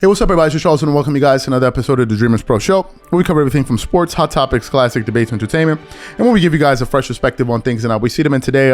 Hey, what's up, everybody? It's Charles, and welcome you guys to another episode of the Dreamerspro Show, where we cover everything from sports, hot topics, classic debates, entertainment, and when we give you guys a fresh perspective on things and how we see them. And today,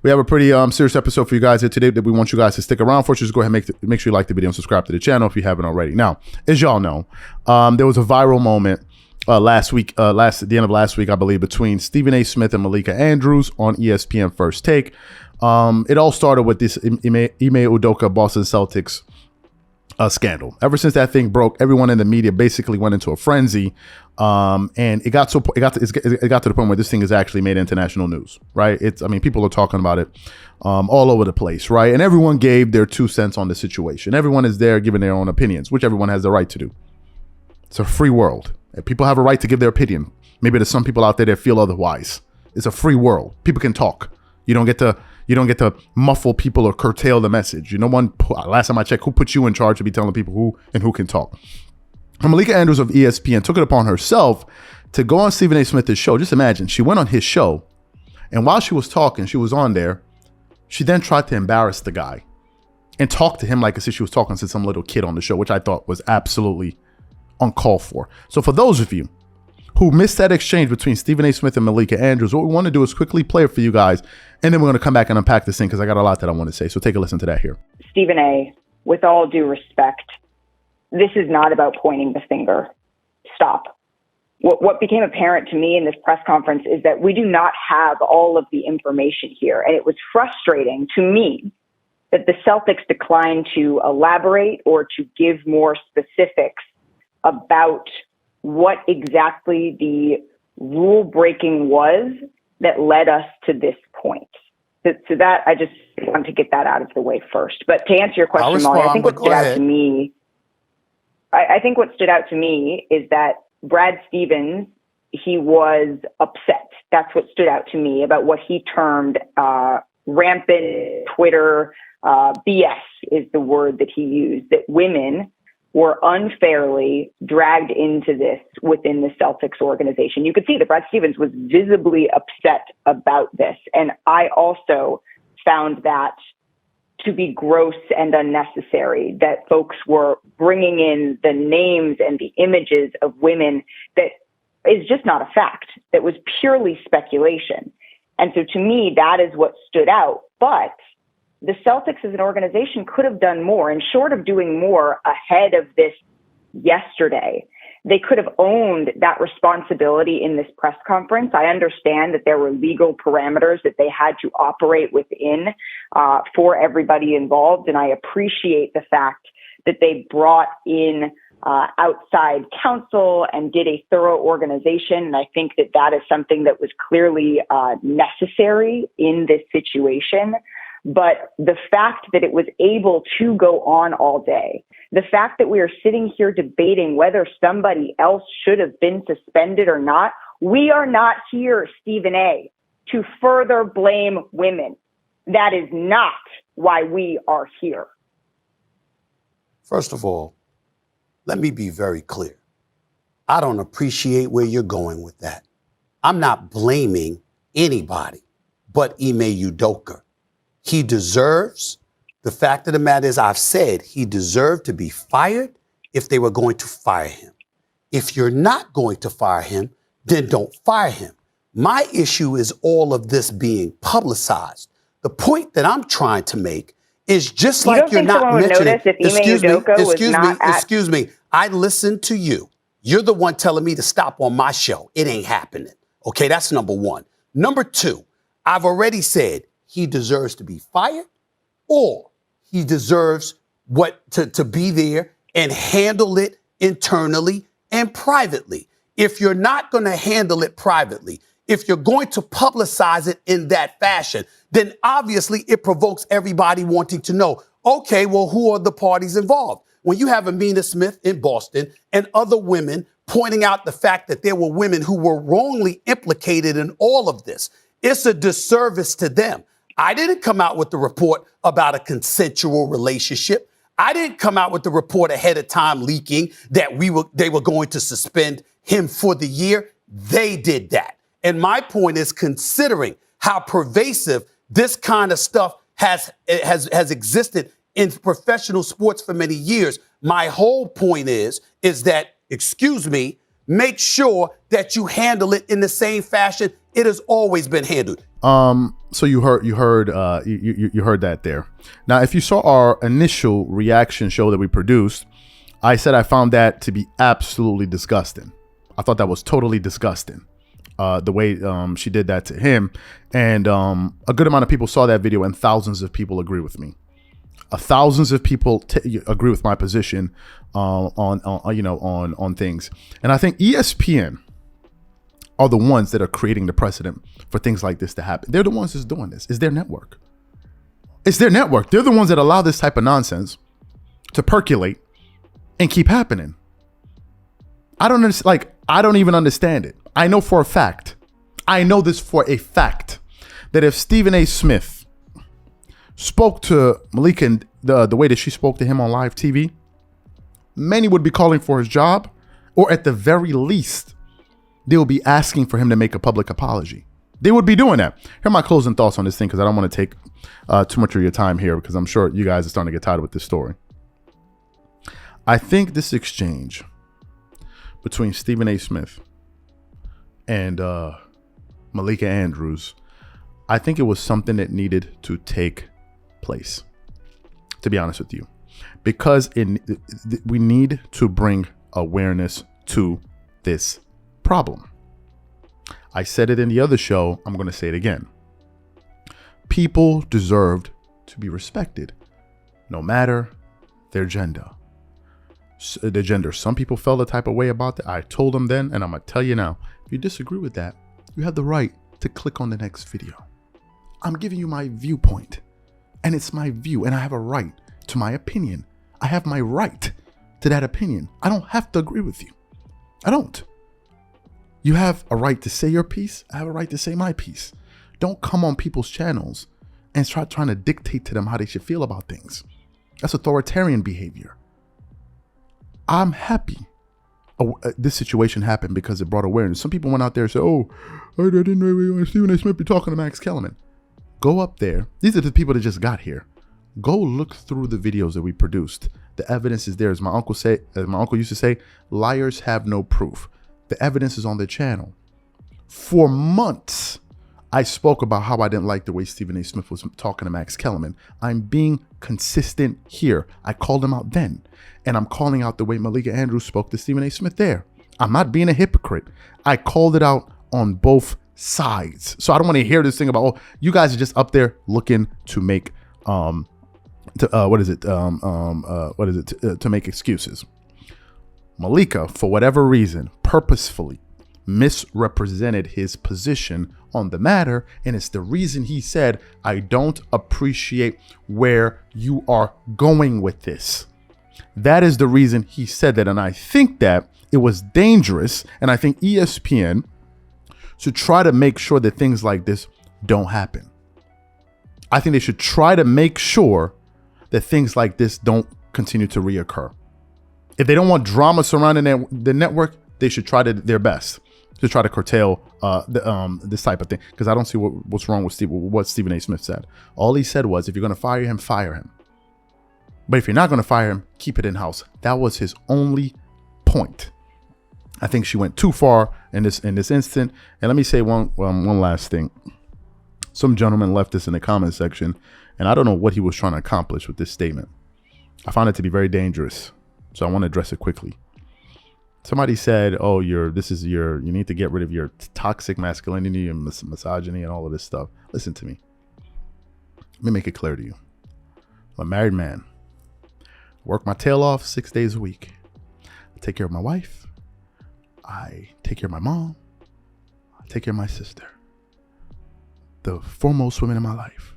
we have a pretty serious episode for you guys here today that we want you guys to stick around for. So just go ahead and make sure you like the video and subscribe to the channel if you haven't already. Now, as y'all know, there was a viral moment last week, at the end of last week, I believe, between Stephen A. Smith and Malika Andrews on ESPN First Take. It all started with this Ime Udoka Boston Celtics scandal. Ever since that thing broke, everyone in the media basically went into a frenzy, and it got to the point where this thing has actually made international news. Right? People are talking about it all over the place, right? And everyone gave their 2 cents on the situation. Everyone is there giving their own opinions, which everyone has the right to do. It's a free world. People have a right to give their opinion. Maybe there's some people out there that feel otherwise. It's a free world. People can talk. You don't get to muffle people or curtail the message. Last time I checked, who put you in charge to be telling people who can talk? And Malika Andrews of ESPN took it upon herself to go on Stephen A. Smith's show. Just imagine, she went on his show, and while she was talking, she was on there, she then tried to embarrass the guy and talk to him like as if she was talking to some little kid on the show, which I thought was absolutely uncalled for. So for those of you who missed that exchange between Stephen A. Smith and Malika Andrews, what we want to do is quickly play it for you guys, and then we're going to come back and unpack this thing because I got a lot that I want to say. So take a listen to that here. Stephen A., with all due respect, this is not about pointing the finger. Stop. What became apparent to me in this press conference is that we do not have all of the information here, and it was frustrating to me that the Celtics declined to elaborate or to give more specifics about what exactly the rule breaking was that led us to this point. So that I just want to get that out of the way first. But to answer your question, Molly, I think what stood out to me, I think what stood out to me is that Brad Stevens, he was upset. That's what stood out to me about what he termed rampant Twitter BS is the word that he used, that women were unfairly dragged into this within the Celtics organization. You could see that Brad Stevens was visibly upset about this. And I also found that to be gross and unnecessary, that folks were bringing in the names and the images of women that is just not a fact. That was purely speculation. And so to me, that is what stood out. But the Celtics as an organization could have done more, and short of doing more ahead of this yesterday, they could have owned that responsibility in this press conference. I understand that there were legal parameters that they had to operate within for everybody involved, and I appreciate the fact that they brought in outside counsel and did a thorough organization. And I think that that is something that was clearly necessary in this situation. But the fact that it was able to go on all day, the fact that we are sitting here debating whether somebody else should have been suspended or not, we are not here, Stephen A., to further blame women. That is not why we are here. First of all, let me be very clear. I don't appreciate where you're going with that. I'm not blaming anybody but Ime Udoka. He deserves, the fact of the matter is, I've said he deserved to be fired if they were going to fire him. If you're not going to fire him, then don't fire him. My issue is all of this being publicized. The point that I'm trying to make is just like you're not mentioning. Excuse me. I listened to you. You're the one telling me to stop on my show. It ain't happening. Okay, that's number one. Number two, I've already said he deserves to be fired, or he deserves to be there and handle it internally and privately. If you're not going to handle it privately, if you're going to publicize it in that fashion, then obviously it provokes everybody wanting to know, okay, well, who are the parties involved? When you have Amina Smith in Boston and other women pointing out the fact that there were women who were wrongly implicated in all of this, it's a disservice to them. I didn't come out with the report about a consensual relationship. I didn't come out with the report ahead of time leaking that they were going to suspend him for the year. They did that. And my point is, considering how pervasive this kind of stuff has existed in professional sports for many years. My whole point is that, make sure that you handle it in the same fashion it has always been handled. So you heard that there. Now, if you saw our initial reaction show that we produced, I said I found that to be absolutely disgusting. I thought that was totally disgusting. The way she did that to him, and a good amount of people saw that video, and thousands of people agree with me. Thousands of people agree with my position on things, and I think ESPN are the ones that are creating the precedent for things like this to happen. They're the ones that's doing this. It's their network. It's their network. They're the ones that allow this type of nonsense to percolate and keep happening. I don't even understand it. I know for a fact, I know this for a fact, that if Stephen A. Smith spoke to Malika and the way that she spoke to him on live TV, many would be calling for his job, or at the very least, they will be asking for him to make a public apology. They would be doing that. Here are my closing thoughts on this thing, because I don't want to take too much of your time here, because I'm sure you guys are starting to get tired with this story. I think this exchange between Stephen A. Smith and Malika Andrews, I think it was something that needed to take place, to be honest with you, because we need to bring awareness to this problem. I said it in the other show. I'm going to say it again. People deserved to be respected, no matter their gender. Some people felt a type of way about that. I told them then, and I'm going to tell you now. If you disagree with that, you have the right to click on the next video. I'm giving you my viewpoint, and it's my view, and I have a right to my opinion. I have my right to that opinion. I don't have to agree with you. I don't. You have a right to say your piece. I have a right to say my piece. Don't come on people's channels and start trying to dictate to them how they should feel about things. That's authoritarian behavior. I'm happy this situation happened because it brought awareness. Some people went out there and said, oh, I didn't know Stephen A. Smith be talking to Max Kellerman. Go up there. These are the people that just got here. Go look through the videos that we produced. The evidence is there. As my uncle used to say, liars have no proof. The evidence is on the channel. For months, I spoke about how I didn't like the way Stephen A. Smith was talking to Max Kellerman. I'm being consistent here. I called him out then. And I'm calling out the way Malika Andrews spoke to Stephen A. Smith there. I'm not being a hypocrite. I called it out on both sides. So I don't want to hear this thing about, oh, you guys are just up there looking to make, to make excuses. Malika, for whatever reason, purposefully misrepresented his position on the matter, and it's the reason he said, I don't appreciate where you are going with this. That is the reason he said that, and I think that it was dangerous, and I think ESPN should try to make sure that things like this don't happen. I think they should try to make sure that things like this don't continue to reoccur. If they don't want drama surrounding the network, they should try their best to try to curtail this type of thing. Because I don't see what's wrong with what Stephen A. Smith said. All he said was, if you're going to fire him, fire him. But if you're not going to fire him, keep it in-house. That was his only point. I think she went too far in this instant. And let me say one last thing. Some gentleman left this in the comment section, and I don't know what he was trying to accomplish with this statement. I found it to be very dangerous, so I want to address it quickly. Somebody said, oh, you need to get rid of your toxic masculinity and misogyny and all of this stuff. Listen to me. Let me make it clear to you. I'm a married man. Work my tail off 6 days a week. I take care of my wife. I take care of my mom. I take care of my sister. The foremost women in my life.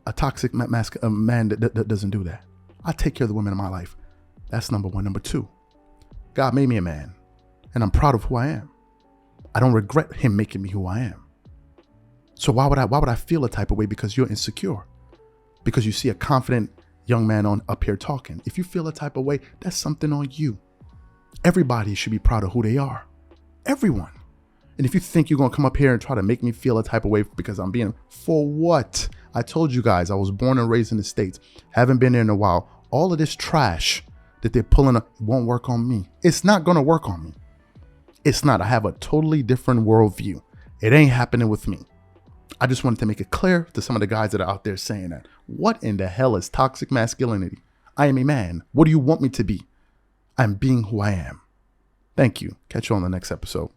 A toxic man that doesn't do that. I take care of the women in my life. That's number one. Number two, God made me a man, and I'm proud of who I am. I don't regret him making me who I am. So why would I feel a type of way because you're insecure? Because you see a confident young man up here talking. If you feel a type of way, that's something on you. Everybody should be proud of who they are. Everyone. And if you think you're going to come up here and try to make me feel a type of way because I'm being, for what? I told you guys I was born and raised in the States. Haven't been there in a while. All of this trash that they're pulling up won't work on me. It's not going to work on me. It's not. I have a totally different worldview. It ain't happening with me. I just wanted to make it clear to some of the guys that are out there saying that. What in the hell is toxic masculinity? I am a man. What do you want me to be? I'm being who I am. Thank you. Catch you on the next episode.